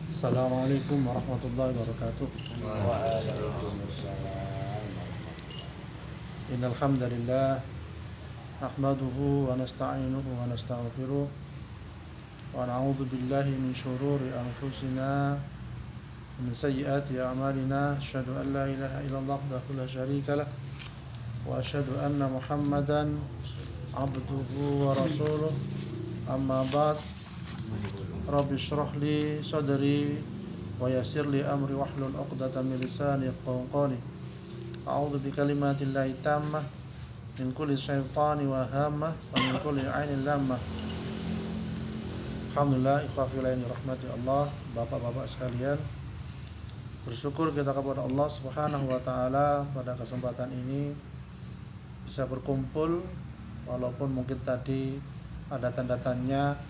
Assalamualaikum warahmatullahi wabarakatuh. Waalaikumsalam. Innal hamdalillah nahmaduhu wa nasta'inuhu wa nastaghfiruh wa na'udzu billahi min shururi anfusina wa min sayyiati a'malina. Asyhadu an la ilaha illallah wahdahu la syarika lah wa asyhadu anna Muhammadan abduhu wa rasuluh. Amma ba'd. Rabbi shrah li sadri wa yassir li amri wahlul 'uqdatam min lisani yafqahu qawli. A'udzu bi kalimatillahi tammah min kulli syaitani wa hammah wa min kulli 'ainin lammah. Alhamdulillah, ikhwani rahmati Allah, bapak-bapak sekalian. Bersyukur kita kepada Allah Subhanahu wa taala pada kesempatan ini bisa berkumpul walaupun mungkin tadi ada tanda-tandanya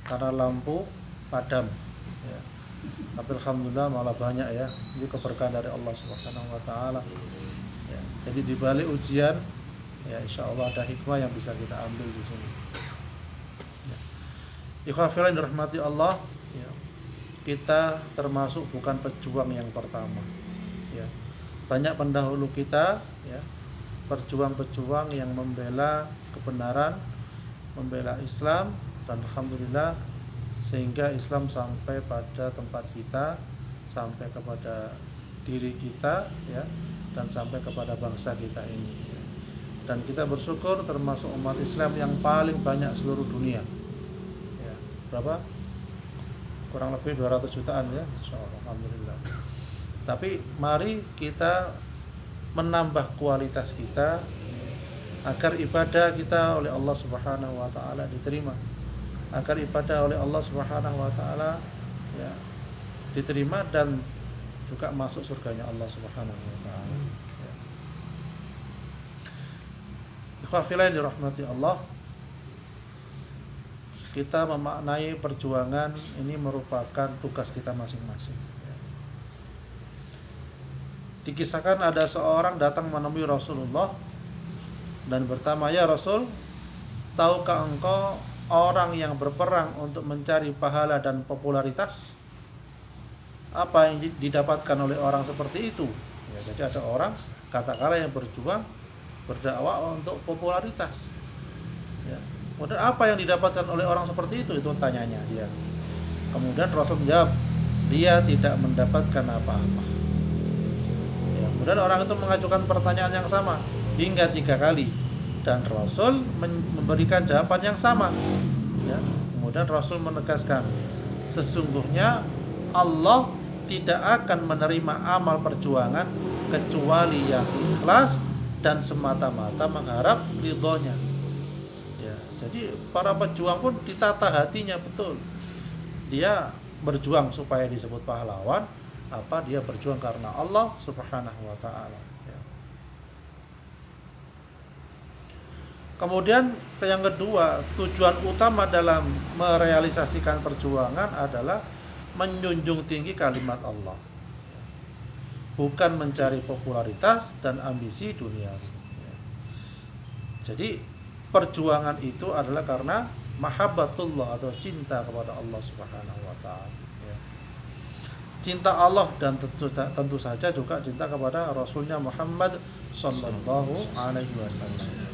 karena lampu padam ya. Tapi alhamdulillah malah banyak ya. Ini keberkahan dari Allah Subhanahu wa taala. Ya. Jadi di balik ujian ya insyaallah ada hikmah yang bisa kita ambil di sini. Ya. Ikhwafillah dirahmati Allah, ya. Kita termasuk bukan pejuang yang pertama. Ya. Banyak pendahulu kita ya, pejuang-pejuang yang membela kebenaran, membela Islam, dan alhamdulillah sehingga Islam sampai pada tempat kita, sampai kepada diri kita ya, dan sampai kepada bangsa kita ini ya. Dan kita bersyukur termasuk umat Islam yang paling banyak seluruh dunia ya. Berapa? Kurang lebih 200 jutaan ya, insyaallah, alhamdulillah. Tapi mari kita menambah kualitas kita agar ibadah kita oleh Allah Subhanahu wa taala diterima, agar ibadah oleh Allah Subhanahu wa taala ya diterima dan juga masuk surganya Allah Subhanahu wa taala. Ya. Ikhwafillah dirahmati Allah, kita memaknai perjuangan ini merupakan tugas kita masing-masing. Ya. Dikisahkan ada seorang datang menemui Rasulullah dan bertanya, "Ya Rasul, tahukah engkau orang yang berperang untuk mencari pahala dan popularitas? Apa yang didapatkan oleh orang seperti itu?" Ya, jadi ada orang katakanlah yang berjuang berdakwah untuk popularitas. Ya. Kemudian apa yang didapatkan oleh orang seperti itu? Itu tanyanya dia. Kemudian Rasul menjawab, dia tidak mendapatkan apa-apa. Ya, kemudian orang itu mengajukan pertanyaan yang sama hingga 3 kali. Dan Rasul memberikan jawaban yang sama ya. Kemudian Rasul menegaskan, sesungguhnya Allah tidak akan menerima amal perjuangan kecuali yang ikhlas dan semata-mata mengharap ridhonya ya. Jadi para pejuang pun ditata hatinya betul. Dia berjuang supaya disebut pahlawan, apa dia berjuang karena Allah Subhanahu wa taala. Kemudian yang kedua, tujuan utama dalam merealisasikan perjuangan adalah menjunjung tinggi kalimat Allah, bukan mencari popularitas dan ambisi dunia. Jadi perjuangan itu adalah karena mahabbatullah atau cinta kepada Allah Subhanahu wa taala. Cinta Allah dan tentu saja juga cinta kepada Rasulnya Muhammad sallallahu alaihi wasallam.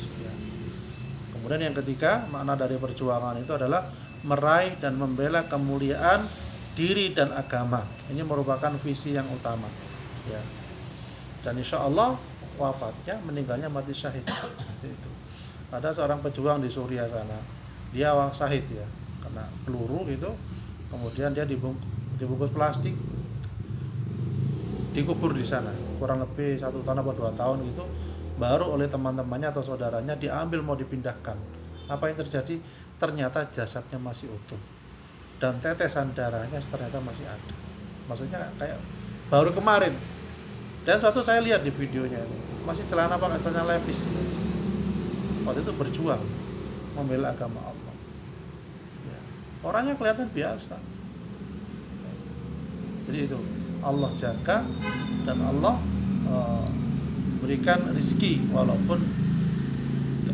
Kemudian yang ketiga, makna dari perjuangan itu adalah meraih dan membela kemuliaan diri dan agama. Ini merupakan visi yang utama ya. Dan insya Allah wafatnya, meninggalnya mati syahid. Itu. Ada seorang pejuang di Suriah sana, dia syahid ya, kena peluru gitu. Kemudian dia dibungkus plastik, dikubur di sana kurang lebih 1 tahun atau 2 tahun gitu. Baru oleh teman-temannya atau saudaranya diambil mau dipindahkan. Apa yang terjadi? Ternyata jasadnya masih utuh dan tetesan darahnya ternyata masih ada. Maksudnya kayak baru kemarin. Dan suatu saya lihat di videonya ini masih celana pakai celana levis. Waktu itu berjuang membela agama Allah. Ya. Orangnya kelihatan biasa. Jadi itu Allah jaga dan Allah berikan rizki walaupun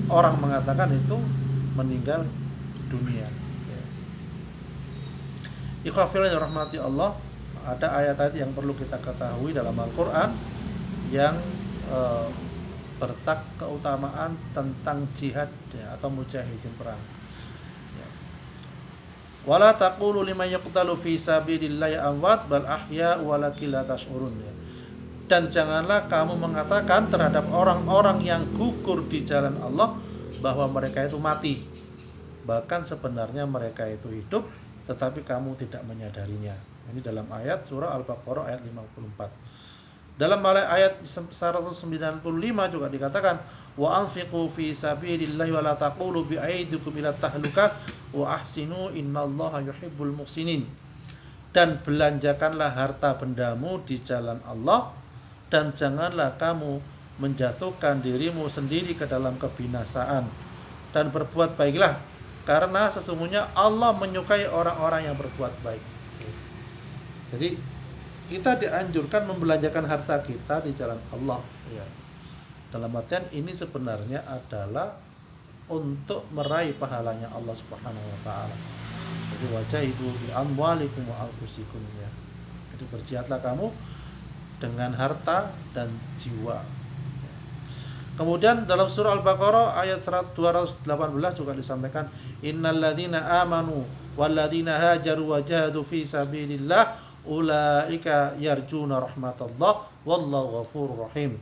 orang mengatakan itu meninggal dunia. Ikhwafillah rahmati Allah, ada ayat-ayat yang perlu kita ketahui dalam Al-Quran yang bertak keutamaan tentang jihad ya, atau mujahidin perang. Ya. Wala taqulu liman yaqtalu fi sabilillahi amwat bal ahya walakin la tash'urun. Ya. Dan janganlah kamu mengatakan terhadap orang-orang yang gugur di jalan Allah bahwa mereka itu mati. Bahkan sebenarnya mereka itu hidup, tetapi kamu tidak menyadarinya. Ini dalam ayat surah Al-Baqarah ayat 54. Dalam ayat 195 juga dikatakan wa anfiqu fi sabilillahi wa la taqulu bi aydikum ila tahlukah wa ahsinu innallaha yuhibbul muhsinin. Dan belanjakanlah harta bendamu di jalan Allah dan janganlah kamu menjatuhkan dirimu sendiri ke dalam kebinasaan, dan berbuat baiklah karena sesungguhnya Allah menyukai orang-orang yang berbuat baik. Jadi kita dianjurkan membelanjakan harta kita di jalan Allah ya. Dalam artian ini sebenarnya adalah untuk meraih pahalanya Allah Subhanahu wa taala. Jadi wajahidu bi amwalikum wa anfusikum ya. Jadi berjihadlah kamu dengan harta dan jiwa. Kemudian dalam surah Al-Baqarah ayat 218 juga disampaikan innalladzina amanu walladzina hajaru wajahadu fi sabilillah ulaika yarjuna rahmatallah wallahu ghafurur rahim.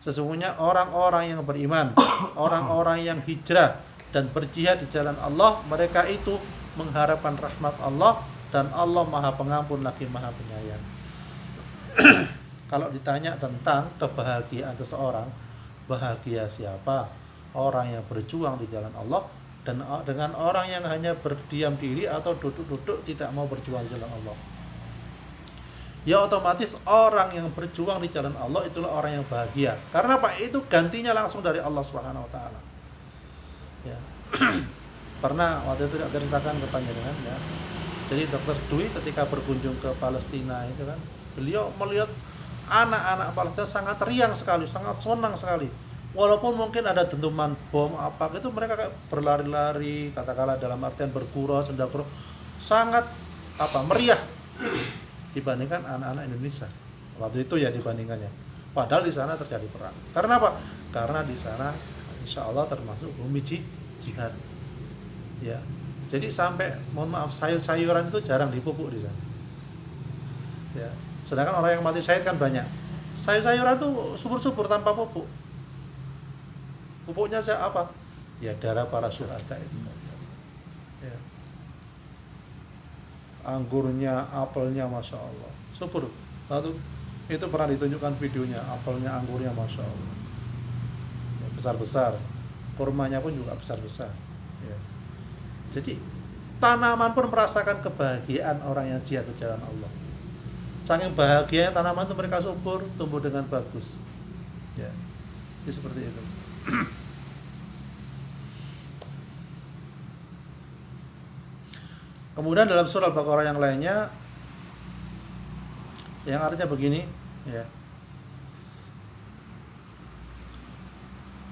Sesungguhnya orang-orang yang beriman, orang-orang yang hijrah dan berjihad di jalan Allah, mereka itu mengharapkan rahmat Allah dan Allah Maha Pengampun lagi Maha Penyayang. Kalau ditanya tentang kebahagiaan seseorang, bahagia siapa? Orang yang berjuang di jalan Allah dan dengan orang yang hanya berdiam diri atau duduk-duduk tidak mau berjuang di jalan Allah. Ya otomatis orang yang berjuang di jalan Allah itulah orang yang bahagia. Karena apa? Itu gantinya langsung dari Allah Subhanahu wa taala. Ya. Pernah waktu itu ceritakan ke panjenengan ya. Jadi Dr. Dwi ketika berkunjung ke Palestina itu kan, beliau melihat anak-anak Palestina sangat riang sekali, sangat senang sekali. Walaupun mungkin ada dentuman bom apa gitu, mereka kayak berlari-lari, katakanlah dalam artian bergurau, sendagurau, sangat meriah dibandingkan anak-anak Indonesia. Waktu itu ya dibandingkannya. Padahal di sana terjadi perang. Karena apa? Karena di sana insya Allah termasuk bumi jihad. Ya. Jadi sampai mohon maaf sayur-sayuran itu jarang dipupuk di sana. Ya. Sedangkan orang yang mati syahid kan banyak. Sayur-sayuran itu subur-subur tanpa pupuk. Pupuknya apa? Ya darah para syuhada itu. Ya. Anggurnya, apelnya Masya Allah subur. Lalu itu pernah ditunjukkan videonya, apelnya, anggurnya Masya Allah ya, besar-besar. Kurmanya pun juga besar-besar ya. Jadi tanaman pun merasakan kebahagiaan orang yang jihad di jalan Allah. Saking bahagianya tanaman itu mereka subur, tumbuh dengan bagus ya. Jadi seperti itu. Kemudian dalam surah Al-Baqarah yang lainnya yang artinya begini ya.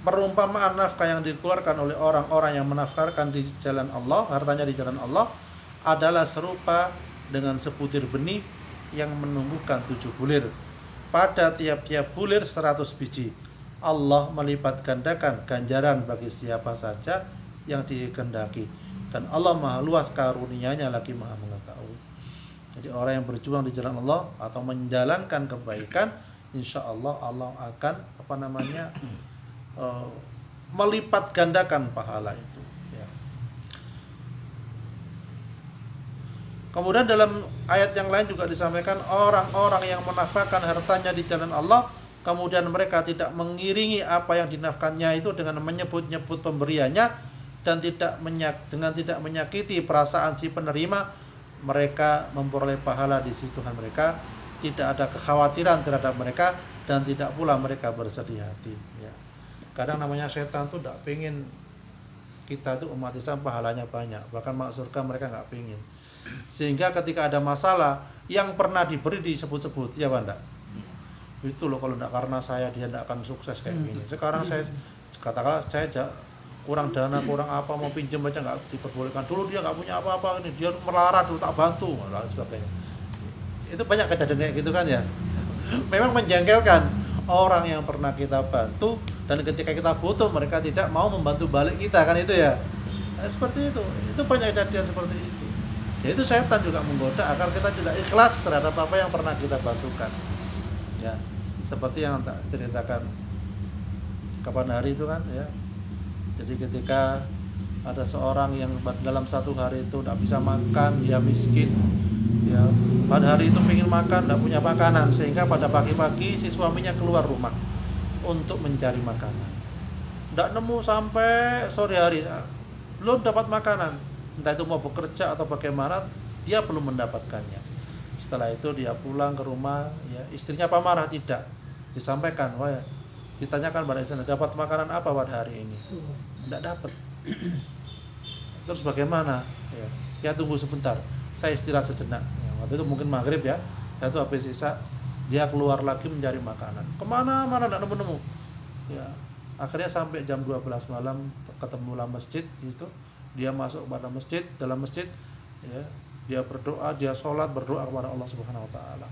Perumpamaan nafkah yang dikeluarkan oleh orang-orang yang menafkahkan di jalan Allah, hartanya di jalan Allah adalah serupa dengan sebutir benih yang menumbuhkan 7 bulir. Pada tiap-tiap bulir 100 biji. Allah melipat gandakan ganjaran bagi siapa saja yang dikehendaki. Dan Allah Maha luas karunia-Nya lagi Maha mengetahui. Jadi orang yang berjuang di jalan Allah atau menjalankan kebaikan, insya Allah Allah akan melipat gandakan pahala itu. Ya. Kemudian dalam ayat yang lain juga disampaikan orang-orang yang menafkahkan hartanya di jalan Allah, kemudian mereka tidak mengiringi apa yang dinafkahkannya itu dengan menyebut-nyebut pemberiannya. Dan dengan tidak menyakiti perasaan si penerima, mereka memperoleh pahala di sisi Tuhan mereka, tidak ada kekhawatiran terhadap mereka, dan tidak pula mereka bersedih hati ya. Kadang namanya setan tuh tidak pengen kita tuh umat Islam pahalanya banyak, bahkan masuk surga mereka nggak pengen. Sehingga ketika ada masalah yang pernah diberi disebut-sebut ya Banda, itu loh kalau tidak karena saya dia tidak akan sukses kayak gini. Sekarang saya katakanlah saya kurang dana, kurang apa, mau pinjam aja nggak diperbolehkan. Dulu dia nggak punya apa-apa, ini dia melarat dulu tak bantu dan sebagainya. Itu banyak kejadian kayak gitu kan ya. Memang menjengkelkan orang yang pernah kita bantu dan ketika kita butuh mereka tidak mau membantu balik kita kan itu ya. Nah, seperti itu. Itu banyak kejadian seperti itu. Ya itu setan juga menggoda agar kita tidak ikhlas terhadap apa yang pernah kita bantukan. Ya, seperti yang tak ceritakan kapan hari itu kan ya. Jadi ketika ada seorang yang dalam satu hari itu tidak bisa makan, dia miskin. Ya, pada hari itu ingin makan, tidak punya makanan, sehingga pada pagi-pagi si suaminya keluar rumah untuk mencari makanan. Tidak nemu sampai sore hari, belum dapat makanan. Entah itu mau bekerja atau bagaimana, dia belum mendapatkannya. Setelah itu dia pulang ke rumah, ya istrinya apa marah? Tidak. Disampaikan, wah, ditanyakan pada istrinya, dapat makanan apa pada hari ini? Tidak dapat. Terus bagaimana? Ya tunggu sebentar, saya istirahat sejenak. Ya, waktu itu mungkin maghrib ya. Itu habis isya dia keluar lagi mencari makanan. Kemana-mana tidak nemu-nemu. Ya, akhirnya sampai jam 12 malam ketemulah masjid di situ. Dia masuk kepada masjid, dalam masjid ya, dia berdoa, dia sholat berdoa kepada Allah Subhanahu wa taala.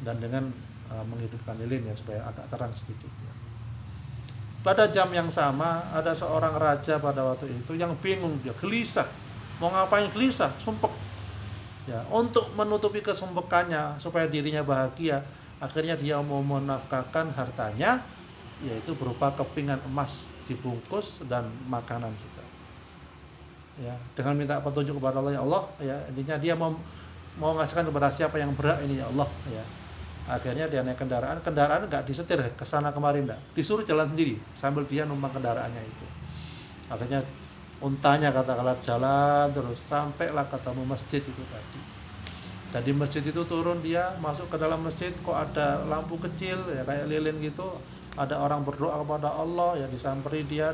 Dan dengan menghidupkan lilin ya supaya agak terang sedikit ya. Pada jam yang sama ada seorang raja pada waktu itu yang bingung, dia gelisah. Mau ngapain gelisah? Sumpek. Ya, untuk menutupi kesumpekannya supaya dirinya bahagia, akhirnya dia mau menafkahkan hartanya yaitu berupa kepingan emas dibungkus dan makanan juga. Ya, dengan minta petunjuk kepada Allah, ya Allah, ya intinya dia mau ngasihkan kepada siapa yang berhak ini ya Allah ya. Akhirnya dia naik kendaraan enggak disetir ke sana kemari enggak, disuruh jalan sendiri sambil dia numpang kendaraannya itu. Akhirnya untanya katakanlah jalan terus sampailah ketemu masjid itu tadi. Dari masjid itu turun dia masuk ke dalam masjid, kok ada lampu kecil ya kayak lilin gitu, ada orang berdoa kepada Allah ya, disamperi dia,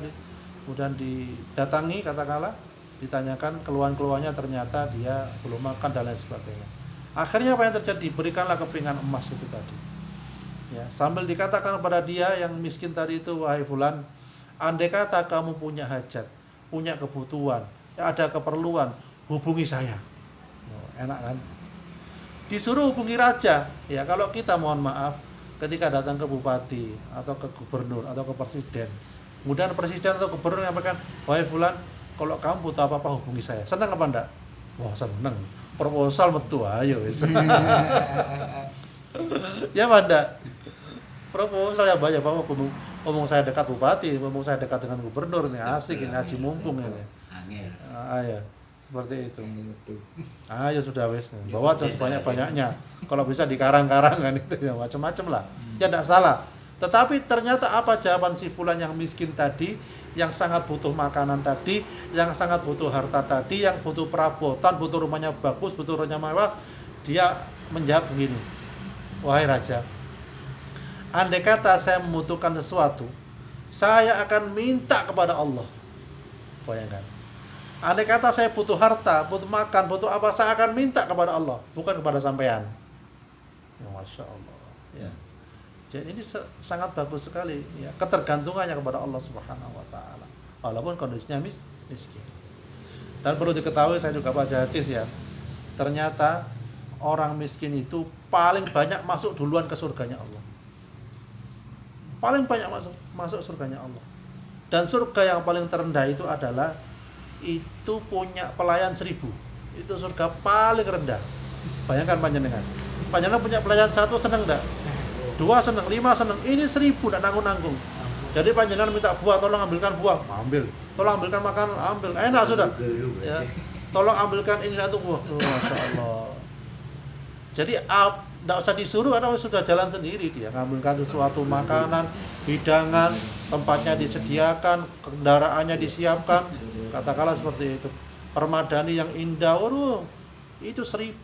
kemudian didatangi katakanlah, ditanyakan keluhan-keluhannya, ternyata dia belum makan dan lain sebagainya. Akhirnya apa yang terjadi? Berikanlah kepingan emas itu tadi. Ya, sambil dikatakan kepada dia yang miskin tadi itu, wahai fulan, andai kata kamu punya hajat, punya kebutuhan, ya ada keperluan, hubungi saya. Oh, enak kan? Disuruh hubungi raja. Ya, kalau kita mohon maaf ketika datang ke bupati atau ke gubernur atau ke presiden, kemudian presiden atau gubernur menyampaikan, wahai fulan, kalau kamu butuh apa-apa hubungi saya. Senang apa enggak? Wah, senang. Proposal metu ayo wis. Ya Banda. Proposal ya banyak Bapak ngomong saya dekat bupati, ngomong saya dekat dengan gubernur nih, asik ini ngaji mumpung ini. Angel. Ayo. Seperti itu. Ayo sudah wis nih. Bawa sebanyak-banyaknya. Kalau bisa di karang-karang kan itu ya macam-macam lah. Ya enggak salah. Tetapi ternyata apa jawaban si fulan yang miskin tadi, yang sangat butuh makanan tadi, yang sangat butuh harta tadi, yang butuh perabotan, butuh rumahnya bagus, butuh rumahnya mewah, dia menjawab begini, wahai raja, andai kata saya membutuhkan sesuatu, saya akan minta kepada Allah. Bayangkan, andai kata saya butuh harta, butuh makan, butuh apa, saya akan minta kepada Allah, bukan kepada sampean. Ya, Masya Allah ya. Jadi ini sangat bagus sekali ya, ketergantungannya kepada Allah Subhanahu wa taala walaupun kondisinya miskin. Dan perlu diketahui, saya juga baca hadis ya, ternyata orang miskin itu paling banyak masuk duluan ke surganya Allah. Paling banyak masuk surganya Allah. Dan surga yang paling terendah itu adalah itu punya pelayan 1000. Itu surga paling rendah. Bayangkan panjenengan punya pelayan 1 seneng enggak? 2 seneng, 5 seneng, ini 1000 tidak nanggung-nanggung. Jadi panjenengan minta buah, tolong ambilkan buah, ambil. Tolong ambilkan makanan, ambil. Enak sudah. Ya. Tolong ambilkan ini itu buah. Oh, Masya Allah. Jadi tidak usah disuruh karena sudah jalan sendiri dia. Ngambilkan sesuatu makanan, hidangan, tempatnya disediakan, kendaraannya disiapkan. Katakanlah seperti itu. Permadani yang indah, waduh, itu 1000.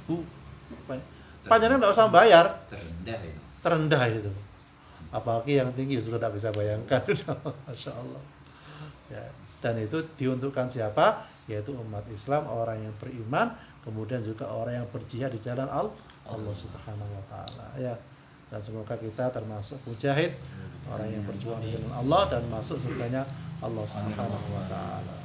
Panjenengan tidak usah bayar. Terendah itu. Apalagi yang tinggi sudah tidak bisa bayangkan. Masya Allah ya. Dan itu diuntukkan siapa? Yaitu umat Islam, orang yang beriman, kemudian juga orang yang berjihad di jalan Allah Subhanahu wa taala ya. Dan semoga kita termasuk mujahid, orang yang berjuang di jalan Allah dan masuk surganya Allah Subhanahu wa taala.